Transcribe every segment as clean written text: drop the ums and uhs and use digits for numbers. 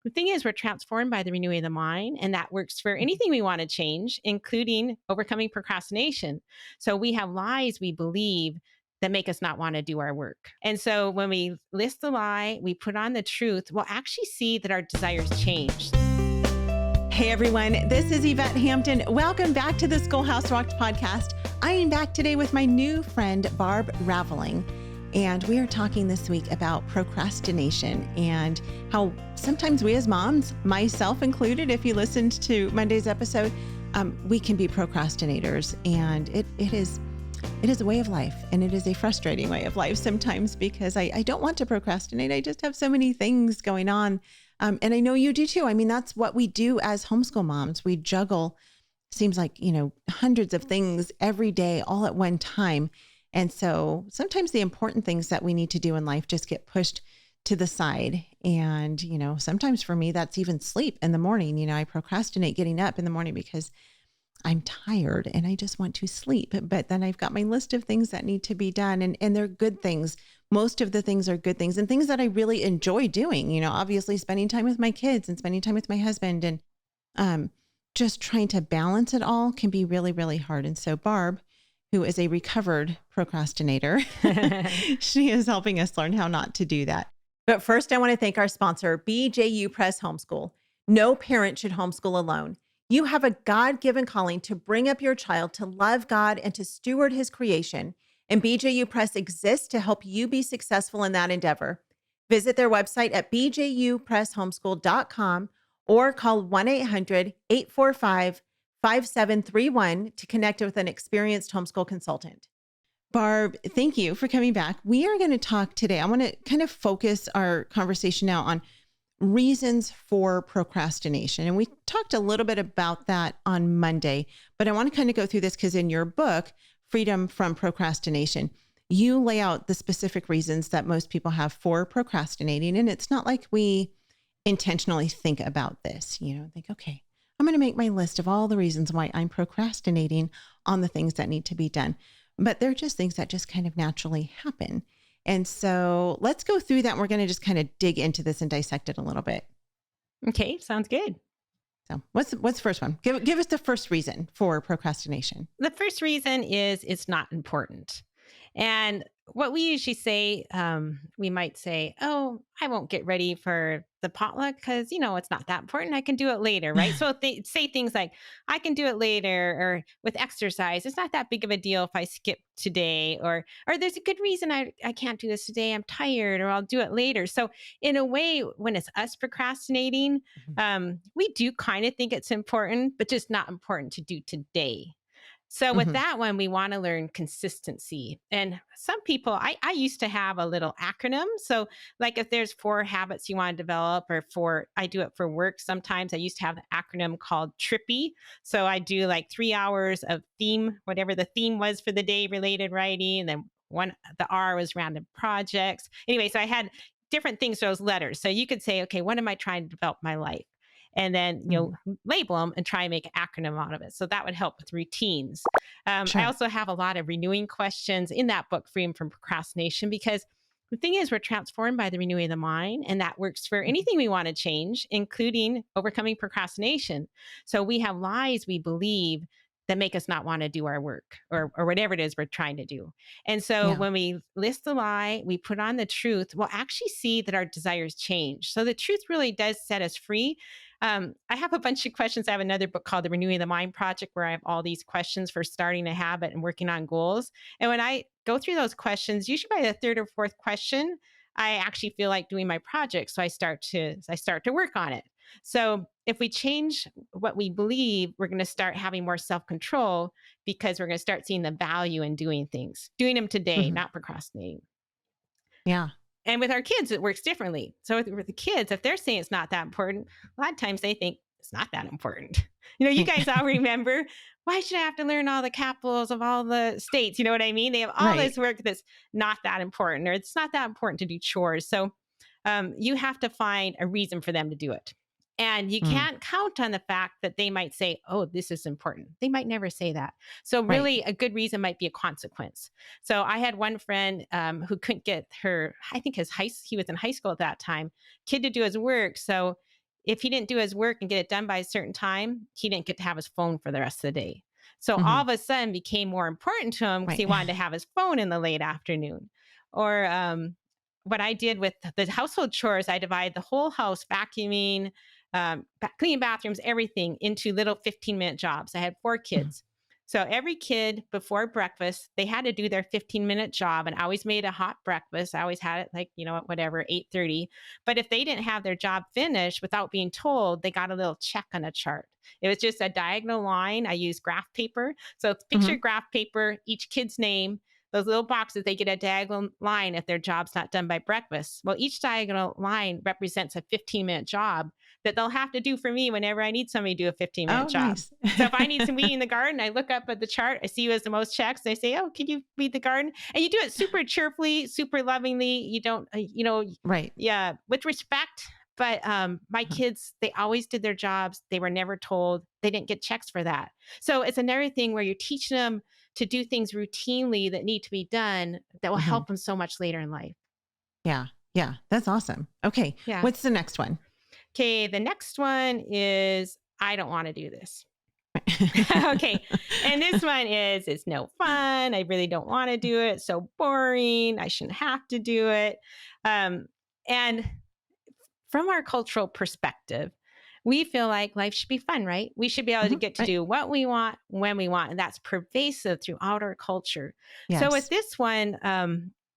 The thing is, we're transformed by the renewing of the mind, and that works for Mhm. anything we want to change, including overcoming procrastination. So we have lies we believe that make us not want to do our work. And so when we list the lie, we put on the truth, we'll actually see that our desires change. Hey everyone, this is Yvette Hampton. Welcome back to the Schoolhouse Rocked podcast. I am back today with my new friend, Barb Raveling. And we are talking this week about procrastination and how sometimes we as moms, myself included, if you listened to Monday's episode, we can be procrastinators. And it is a way of life, and it is a frustrating way of life sometimes because I don't want to procrastinate. I just have so many things going on. And I know you do too. I mean, that's what we do as homeschool moms. We juggle, seems like, hundreds of things every day, all at one time. And so sometimes the important things that we need to do in life just get pushed to the side. And, sometimes for me, that's even sleep in the morning. I procrastinate getting up in the morning because I'm tired and I just want to sleep. But then I've got my list of things that need to be done, and they're good things. Most of the things are good things and things that I really enjoy doing, obviously spending time with my kids and spending time with my husband, and um, just trying to balance it all can be really, really hard. And so Barb, who is a recovered procrastinator, she is helping us learn how not to do that. But first, I want to thank our sponsor, BJU Press Homeschool. No parent should homeschool alone. You have a God-given calling to bring up your child to love God and to steward his creation. And BJU Press exists to help you be successful in that endeavor. Visit their website at bjupresshomeschool.com or call 1-800-845-5731 to connect with an experienced homeschool consultant. Barb, thank you for coming back. We are going to talk today. I want to kind of focus our conversation now on reasons for procrastination. And we talked a little bit about that on Monday, but I want to kind of go through this because in your book, Freedom from Procrastination, you lay out the specific reasons that most people have for procrastinating. And it's not like we intentionally think about this, think, okay, I'm going to make my list of all the reasons why I'm procrastinating on the things that need to be done. But they're just things that just kind of naturally happen. And so let's go through that. We're going to just kind of dig into this and dissect it a little bit. Okay, sounds good. So what's the first one? Give us the first reason for procrastination. The first reason is it's not important. And what we usually say, we might say, oh, I won't get ready for the potluck because, it's not that important. I can do it later, right? So they say things like, I can do it later, or with exercise, it's not that big of a deal if I skip today, or there's a good reason I can't do this today. I'm tired, or I'll do it later. So in a way, when it's us procrastinating, Mhm. we do kind of think it's important, but just not important to do today. So with Mhm. that one, we want to learn consistency. And some people, I used to have a little acronym. So like if there's 4 habits you want to develop, or I do it for work. Sometimes I used to have the acronym called TRIPPY. So I do like 3 hours of theme, whatever the theme was for the day, related writing. And then the R was random projects. Anyway, so I had different things, those letters. So you could say, okay, what am I trying to develop my life? And then Mhm. label them and try and make an acronym out of it. So that would help with routines. I Sure. also have a lot of renewing questions in that book, Freedom from Procrastination, because the thing is, we're transformed by the renewing of the mind, and that works for Mhm. anything we want to change, including overcoming procrastination. So we have lies we believe that make us not want to do our work, or whatever it is we're trying to do. And so Yeah. when we list the lie, we put on the truth, we'll actually see that our desires change. So the truth really does set us free. I have a bunch of questions. I have another book called The Renewing the Mind Project, where I have all these questions for starting a habit and working on goals. And when I go through those questions, usually by the third or fourth question, I actually feel like doing my project. So I start to work on it. So if we change what we believe, we're going to start having more self-control, because we're going to start seeing the value in doing them today, Mhm. not procrastinating. Yeah. And with our kids, it works differently. So with the kids, if they're saying it's not that important, a lot of times they think it's not that important. You guys all remember, why should I have to learn all the capitals of all the states? You know what I mean? They have all Right. this work that's not that important, or it's not that important to do chores. So you have to find a reason for them to do it. And you Mm. can't count on the fact that they might say, oh, this is important. They might never say that. So, Right. really, a good reason might be a consequence. So, I had one friend who couldn't get he was in high school at that time, kid to do his work. So, if he didn't do his work and get it done by a certain time, he didn't get to have his phone for the rest of the day. So all Hmm. of a sudden became more important to him because Right. he wanted to have his phone in the late afternoon. Or what I did with the household chores, I divided the whole house, vacuuming, cleaning bathrooms, everything into little 15-minute jobs. I had 4 kids. So every kid before breakfast, they had to do their 15-minute job, and I always made a hot breakfast. I always had it like, whatever, 8:30. But if they didn't have their job finished without being told, they got a little check on a chart. It was just a diagonal line. I used graph paper. So picture Hmm. graph paper, each kid's name, those little boxes, they get a diagonal line if their job's not done by breakfast. Well, each diagonal line represents a 15-minute job that they'll have to do for me whenever I need somebody to do a 15-minute Oh, job. nice. So if I need some weeding in the garden, I look up at the chart, I see who has the most checks. I say, "Oh, can you weed the garden?" And you do it super cheerfully, super lovingly. You don't, Right. yeah, with respect. But my Uh-huh. kids, they always did their jobs. They were never told. They didn't get checks for that. So it's another thing where you're teaching them to do things routinely that need to be done that will Hmm. help them so much later in life. Yeah. Yeah. That's awesome. Okay. Yeah. What's the next one? Okay. The next one is I don't want to do this. Okay. And this one is it's no fun. I really don't want to do it. So boring. I shouldn't have to do it. And from our cultural perspective, we feel like life should be fun, right? We should be able to Mhm. get to Right. do what we want when we want. And that's pervasive throughout our culture. So with Yes. this one,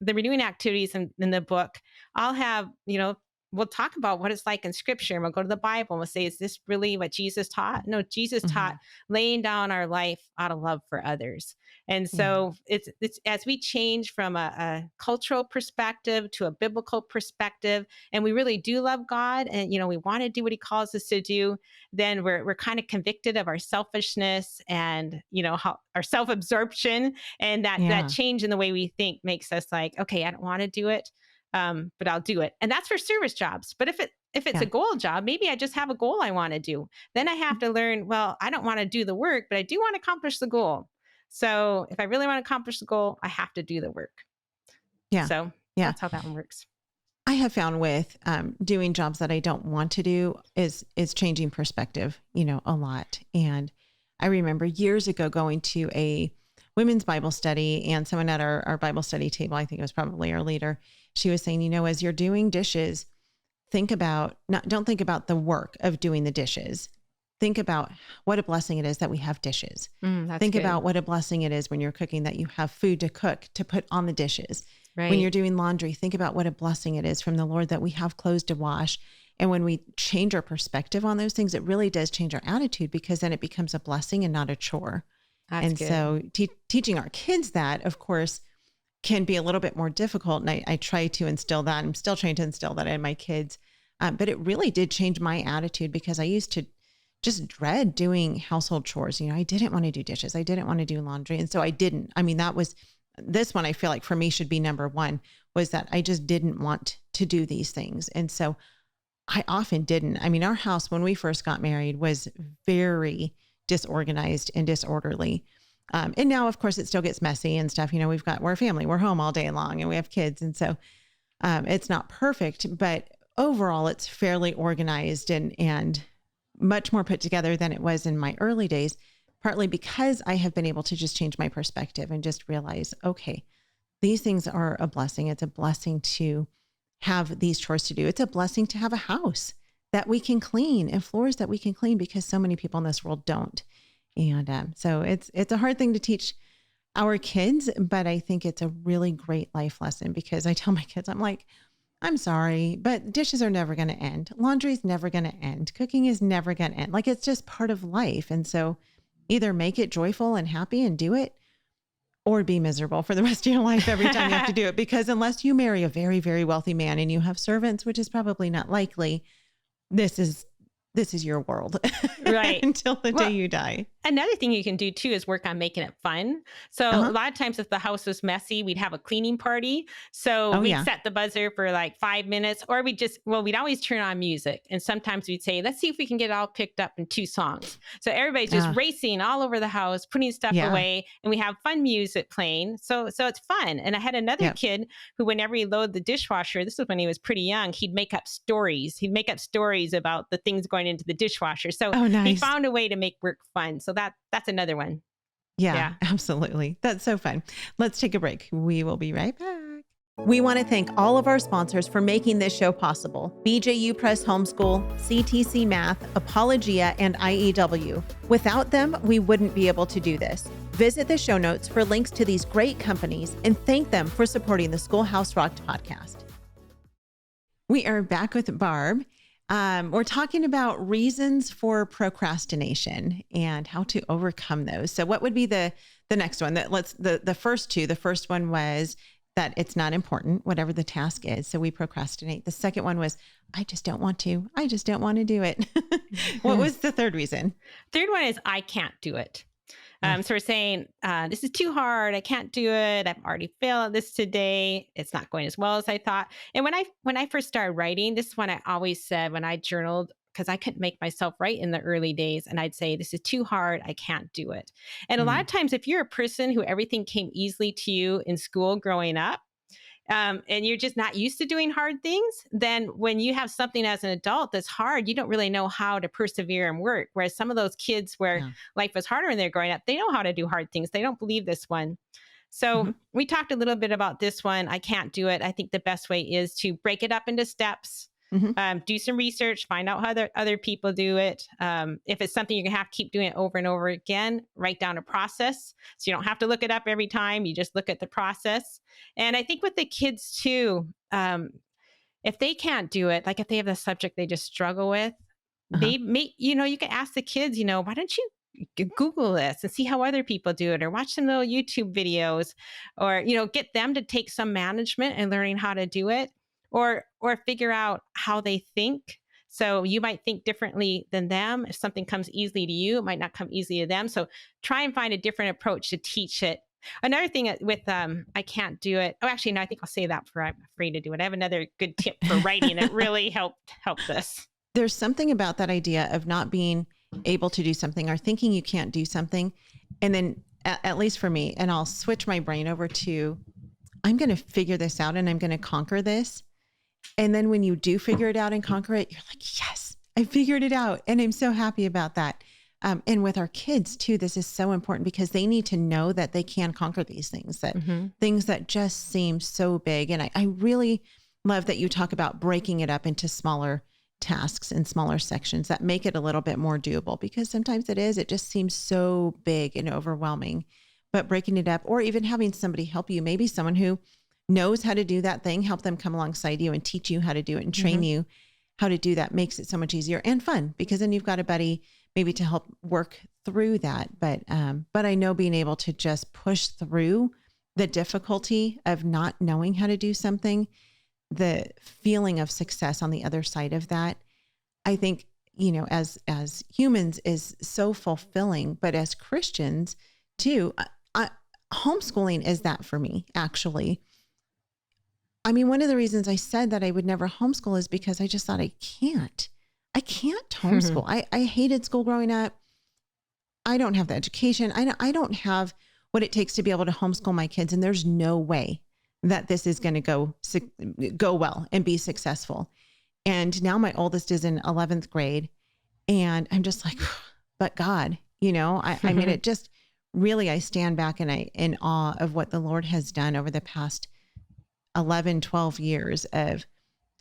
the renewing activities in the book, I'll have, we'll talk about what it's like in scripture, and we'll go to the Bible and we'll say, is this really what Jesus taught? No, Jesus taught Hmm. laying down our life out of love for others. And Yeah. so it's as we change from a cultural perspective to a biblical perspective, and we really do love God, and we want to do what He calls us to do, then we're kind of convicted of our selfishness and how our self absorption, and that Yeah. change in the way we think makes us like, okay, I don't want to do it, but I'll do it, and that's for service jobs. But if it's a Yeah. goal job, maybe I just have a goal I want to do. Then I have to learn, well, I don't want to do the work, but I do want to accomplish the goal. So if I really want to accomplish the goal, I have to do the work. Yeah. So Yeah. that's how that one works. I have found with doing jobs that I don't want to do is changing perspective, a lot. And I remember years ago going to a women's Bible study, and someone at our Bible study table, I think it was probably our leader, she was saying, as you're doing dishes, don't think about the work of doing the dishes. Think about what a blessing it is that we have dishes. That's Think good. about what a blessing it is when you're cooking that you have food to cook, to put on the dishes. When Right. you're doing laundry, think about what a blessing it is from the Lord that we have clothes to wash. And when we change our perspective on those things, it really does change our attitude, because then it becomes a blessing and not a chore. That's And good. so teaching our kids that, of course, can be a little bit more difficult. And I try to instill that. I'm still trying to instill that in my kids. But it really did change my attitude, because I used to just dread doing household chores. I didn't want to do dishes. I didn't want to do laundry. And so I didn't. I mean, this one I feel like for me should be number one, was that I just didn't want to do these things. And so I often didn't. I mean, our house when we first got married was very disorganized and disorderly. And now, of course, it still gets messy and stuff. We're a family, we're home all day long, and we have kids. And so it's not perfect, but overall it's fairly organized and much more put together than it was in my early days, partly because I have been able to just change my perspective and just realize, okay, these things are a blessing. It's a blessing to have these chores to do. It's a blessing to have a house that we can clean and floors that we can clean, because so many people in this world don't. And so it's a hard thing to teach our kids, but I think it's a really great life lesson, because I tell my kids, I'm like, I'm sorry, but dishes are never going to end. Laundry is never going to end. Cooking is never going to end. Like, it's just part of life. And so either make it joyful and happy and do it, or be miserable for the rest of your life every time you have to do it. Because unless you marry a very, very wealthy man and you have servants, which is probably not likely, this is your world Right. until the day Well, you die. Another thing you can do too is work on making it fun. So a Uh-huh. lot of times if the house was messy, we'd have a cleaning party. So Oh, we'd yeah. set the buzzer for like 5 minutes, or we'd always turn on music. And sometimes we'd say, let's see if we can get it all picked up in 2 songs. So everybody's just Uh, racing all over the house, putting stuff yeah. away, and we have fun music playing. So it's fun. And I had another Yep. kid who, whenever he loaded the dishwasher, this was when he was pretty young, he'd make up stories. He'd make up stories about the things going into the dishwasher. So Oh, he nice. found a way to make work fun. So that's another one. Yeah, Yeah. absolutely. That's so fun. Let's take a break. We will be right back. We want to thank all of our sponsors for making this show possible: BJU Press Homeschool, CTC Math, Apologia, and IEW. Without them, we wouldn't be able to do this. Visit the show notes for links to these great companies and thank them for supporting the Schoolhouse Rocked podcast. We are back with Barb. We're talking about reasons for procrastination and how to overcome those. So what would be the next one? The first two. The first one was that it's not important, whatever the task is. So we procrastinate. The second one was, I just don't want to. I just don't want to do it. What was the third reason? Third one is I can't do it. Oh, So we're saying, this is too hard. I can't do it. I've already failed at this today. It's not going as well as I thought. And when I first started writing, this is what I always said when I journaled, because I couldn't make myself write in the early days. And I'd say, this is too hard. I can't do it. And a lot of mm, times, if you're a person who everything came easily to you in school growing up, and you're just not used to doing hard things, then when you have something as an adult that's hard, you don't really know how to persevere and work. Whereas some of those kids where yeah. life was harder when they're growing up, they know how to do hard things. They don't believe this one. So Mhm, we talked a little bit about this one. I can't do it. I think the best way is to break it up into steps. mhm. Do some research, find out how other people do it. If it's something you're gonna have to keep doing it over and over again, write down a process. So you don't have to look it up every time. You just look at the process. And I think with the kids too, if they can't do it, like if they have a subject they just struggle with, Uh-huh. they may, you can ask the kids, why don't you Google this and see how other people do it, or watch some little YouTube videos, or, get them to take some management and learning how to do it, or figure out how they think. So you might think differently than them. If something comes easily to you, it might not come easily to them. So try and find a different approach to teach it. Another thing with I can't do it. Oh, actually, no, I think I'll say that for I'm afraid to do it. I have another good tip for writing that really helped this. There's something about that idea of not being able to do something or thinking you can't do something. And then, at least for me, and I'll switch my brain over to, I'm going to figure this out and I'm going to conquer this. And then when you do figure it out and conquer it, you're like, yes, I figured it out. And I'm so happy about that. And with our kids too, this is so important because they need to know that they can conquer these things, that Hmm. things that just seem so big. And I really love that you talk about breaking it up into smaller tasks and smaller sections that make it a little bit more doable, because sometimes it just seems so big and overwhelming. But breaking it up, or even having somebody help you, maybe someone who knows how to do that thing, help them come alongside you and teach you how to do it and train Hmm. you how to do that, makes it so much easier and fun, because then you've got a buddy maybe to help work through that. But I know being able to just push through the difficulty of not knowing how to do something, the feeling of success on the other side of that, I think, as humans is so fulfilling, but as Christians too, homeschooling is that for me, actually. I mean, one of the reasons I said that I would never homeschool is because I just thought I can't homeschool. I hated school growing up. I don't have the education. I don't have what it takes to be able to homeschool my kids. And there's no way that this is going to go well and be successful. And now my oldest is in 11th grade and I'm just like, but God, I mean, it just really, I stand back and in awe of what the Lord has done over the past 11, 12 years of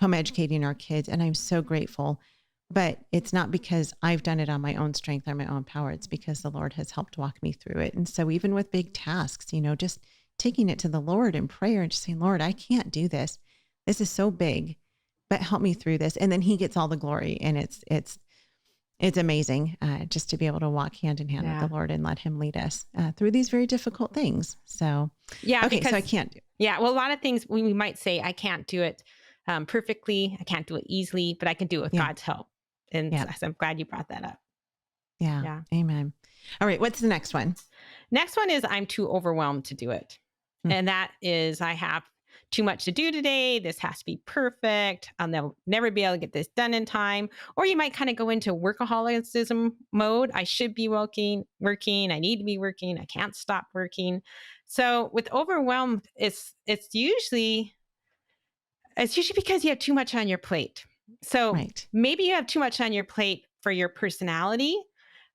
home educating our kids. And I'm so grateful, but it's not because I've done it on my own strength or my own power. It's because the Lord has helped walk me through it. And so even with big tasks, just taking it to the Lord in prayer and just saying, Lord, I can't do this. This is so big, but help me through this. And then he gets all the glory. And it's amazing just to be able to walk hand in hand with Yeah. the Lord and let him lead us through these very difficult things. So, Yeah, okay, so I because can't do. yeah, well, a lot of things we might say I can't do it perfectly, I can't do it easily, but I can do it with Yeah. God's help. And Yeah. so I'm glad you brought that up. Yeah. Yeah. Amen. All right. What's the next one? Next one is I'm too overwhelmed to do it. Mm. And that is I have too much to do today. This has to be perfect. I'll never be able to get this done in time. Or you might kind of go into workaholicism mode. I should be working. I need to be working. I can't stop working. So with overwhelmed, it's usually because you have too much on your plate. So Right. maybe you have too much on your plate for your personality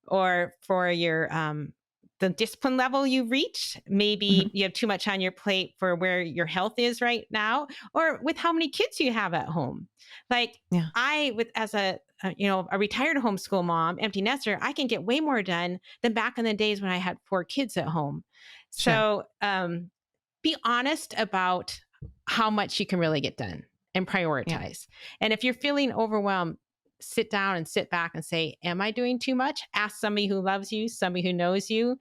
or for your the discipline level you reach. Maybe Mhm. you have too much on your plate for where your health is right now, or with how many kids you have at home. Like Yeah. I, with as a retired homeschool mom, empty nester, I can get way more done than back in the days when I had 4 kids at home. Sure. So be honest about how much you can really get done and Yeah. prioritize. And if you're feeling overwhelmed, sit down and sit back and say, am I doing too much? Ask somebody who loves you, somebody who knows you.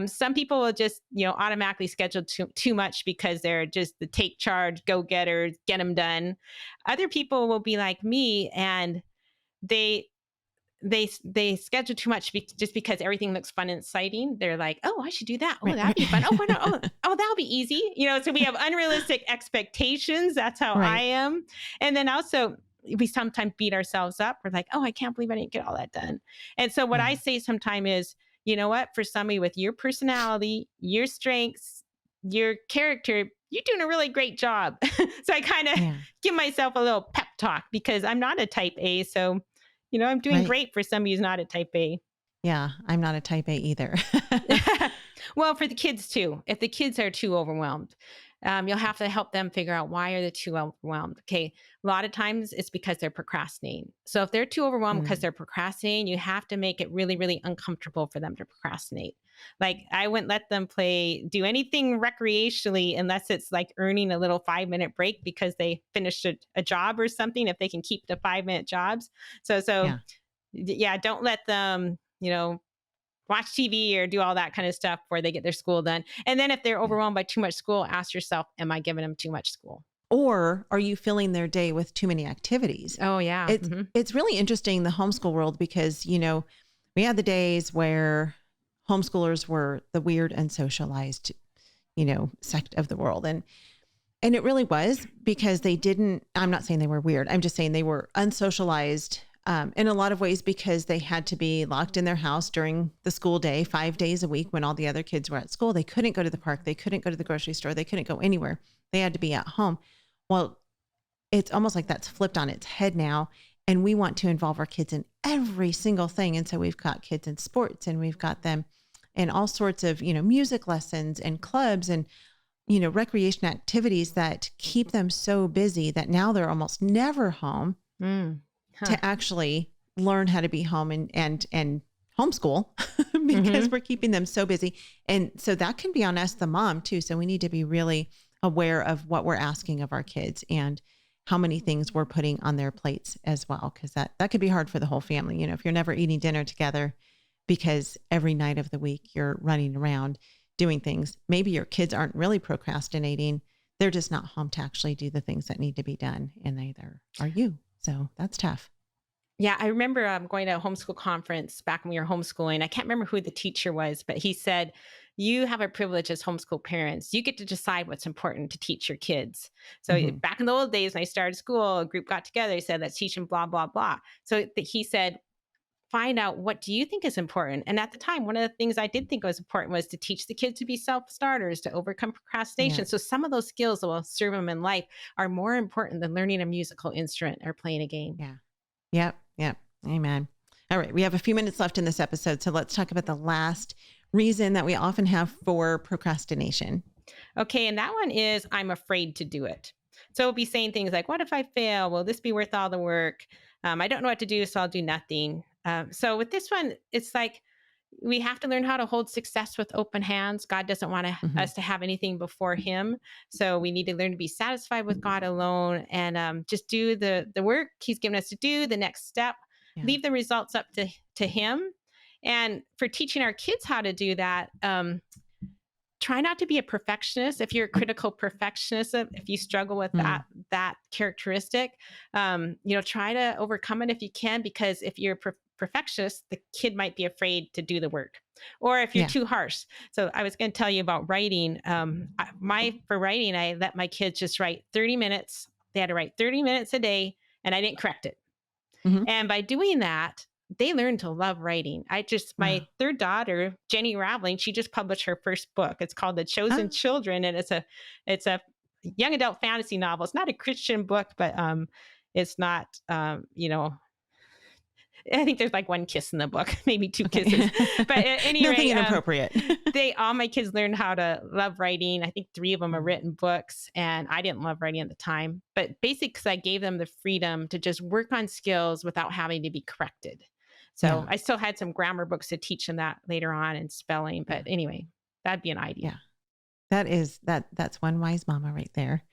Some people will just, automatically schedule too much because they're just the take charge, go getters, get them done. Other people will be like me and they they schedule too much just because everything looks fun and exciting. They're like, oh, I should do that. Oh, Right. that'd be fun. Oh, why not? Oh, Right. oh, that'll be easy. So we have unrealistic expectations. That's how I Right. am. And then also we sometimes beat ourselves up. We're like, oh, I can't believe I didn't get all that done. And so what I Yeah. say sometimes is, you know what, for somebody with your personality, your strengths, your character, you're doing a really great job. So I kind of Yeah. give myself a little pep talk because I'm not a type A. So I'm doing Right. great for somebody who's not a type A. Yeah. I'm not a type A either. Well, for the kids too. If the kids are too overwhelmed, you'll have to help them figure out why are they too overwhelmed. Okay, a lot of times it's because they're procrastinating. So if they're too overwhelmed because Mm. they're procrastinating, you have to make it really, really uncomfortable for them to procrastinate. Like I wouldn't let them do anything recreationally unless it's like earning a little 5-minute break because they finished a job or something. If they can keep the 5-minute jobs, so Yeah. yeah, don't let them, watch TV or do all that kind of stuff before they get their school done. And then if they're Yeah. overwhelmed by too much school, ask yourself, am I giving them too much school? Or are you filling their day with too many activities? Oh, yeah. It's it's really interesting, the homeschool world, because we had the days where homeschoolers were the weird unsocialized, sect of the world. And it really was, because they didn't, I'm not saying they were weird. I'm just saying they were unsocialized in a lot of ways, because they had to be locked in their house during the school day, 5 days a week when all the other kids were at school. They couldn't go to the park. They couldn't go to the grocery store. They couldn't go anywhere. They had to be at home. Well, it's almost like that's flipped on its head now. And we want to involve our kids in every single thing. And so we've got kids in sports, and we've got them in all sorts of, music lessons and clubs and, recreation activities that keep them so busy that now they're almost never home Mm. Huh. to actually learn how to be home and homeschool because Mhm. we're keeping them so busy. And so that can be on us, the mom, too. So we need to be really aware of what we're asking of our kids and how many things we're putting on their plates as well. Cause that could be hard for the whole family. If you're never eating dinner together because every night of the week you're running around doing things, maybe your kids aren't really procrastinating. They're just not home to actually do the things that need to be done. And neither are you. So that's tough. Yeah, I remember going to a homeschool conference back when we were homeschooling. I can't remember who the teacher was, but he said, you have a privilege as homeschool parents. You get to decide what's important to teach your kids. So Hmm. back in the old days when I started school, a group got together, he said, let's teach them blah, blah, blah. So he said, find out, what do you think is important? And at the time, one of the things I did think was important was to teach the kids to be self-starters, to overcome procrastination. So Yes. some of those skills that will serve them in life are more important than learning a musical instrument or playing a game. Yeah. Yep. Yep. Amen. All right. We have a few minutes left in this episode. So let's talk about the last reason that we often have for procrastination. Okay. And that one is I'm afraid to do it. So we'll be saying things like, what if I fail? Will this be worth all the work? I don't know what to do, so I'll do nothing. So with this one, it's like we have to learn how to hold success with open hands. God doesn't want Hmm. us to have anything before him. So we need to learn to be satisfied with God alone and just do the work he's given us to do, the next step, Yeah. leave the results up to him. And for teaching our kids how to do that, try not to be a perfectionist. If you're a critical perfectionist, if you struggle with Mm. that characteristic, try to overcome it if you can, because if you're perfectionist, the kid might be afraid to do the work, or if you're Yeah. too harsh. So I was going to tell you about writing. For writing, I let my kids just write 30 minutes. They had to write 30 minutes a day, and I didn't correct it. Hmm. And by doing that, they learned to love writing. My Wow. third daughter, Jenny Raveling, she just published her first book. It's called The Chosen Ah, Children, and it's a young adult fantasy novel. It's not a Christian book, but it's not I think there's like one kiss in the book, maybe two kisses. okay. But at any Nothing rate, inappropriate. all my kids learned how to love writing. I think three of them are written books, and I didn't love writing at the time. But basically, because I gave them the freedom to just work on skills without having to be corrected. So Yeah. I still had some grammar books to teach them that later on and spelling. Yeah. But anyway, that'd be an Yeah. idea. That's one wise mama right there.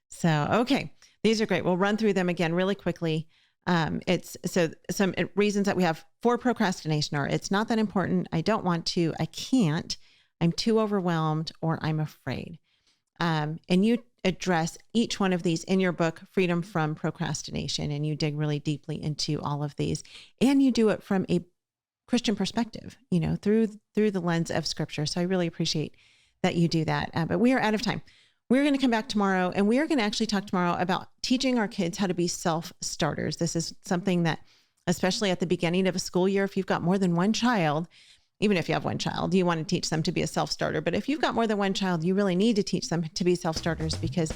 So, okay. These are great. We'll run through them again really quickly. It's so some reasons that we have for procrastination are it's not that important. I don't want to, I can't, I'm too overwhelmed, or I'm afraid. And you address each one of these in your book, Freedom from Procrastination, and you dig really deeply into all of these, and you do it from a Christian perspective, through the lens of scripture. So I really appreciate that you do that. But we are out of time. We're going to come back tomorrow, and we are going to actually talk tomorrow about teaching our kids how to be self-starters. This is something that, especially at the beginning of a school year, if you've got more than one child, even if you have one child, you want to teach them to be a self-starter. But if you've got more than one child, you really need to teach them to be self-starters, because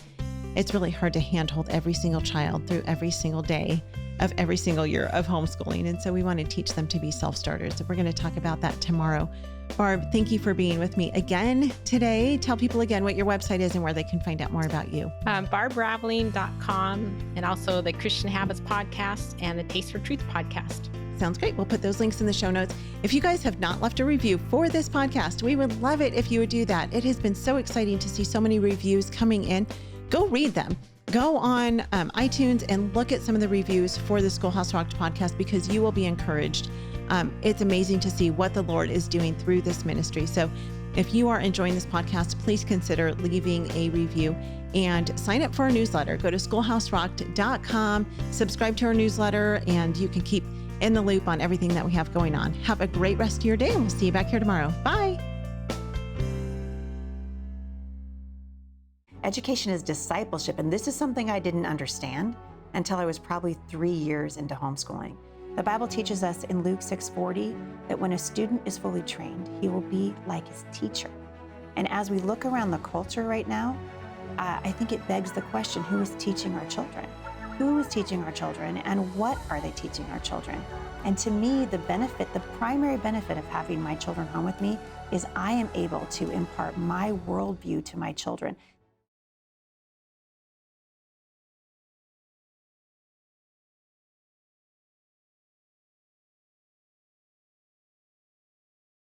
it's really hard to handhold every single child through every single day of every single year of homeschooling. And so we want to teach them to be self-starters. So we're going to talk about that tomorrow. Barb, thank you for being with me again today. Tell people again what your website is and where they can find out more about you. BarbRaveling.com, and also the Christian Habits podcast and the Taste for Truth podcast. Sounds great. We'll put those links in the show notes. If you guys have not left a review for this podcast, we would love it if you would do that. It has been so exciting to see so many reviews coming in. Go read them. Go on iTunes and look at some of the reviews for the Schoolhouse Rocked podcast, because you will be encouraged. It's amazing to see what the Lord is doing through this ministry. So if you are enjoying this podcast, please consider leaving a review and sign up for our newsletter. Go to schoolhouserocked.com, subscribe to our newsletter, and you can keep in the loop on everything that we have going on. Have a great rest of your day, and we'll see you back here tomorrow. Bye. Education is discipleship, and this is something I didn't understand until I was probably 3 years into homeschooling. The Bible teaches us in Luke 6:40 that when a student is fully trained, he will be like his teacher. And as we look around the culture right now, I think it begs the question, who is teaching our children? Who is teaching our children, and what are they teaching our children? And to me, the primary benefit of having my children home with me is I am able to impart my worldview to my children.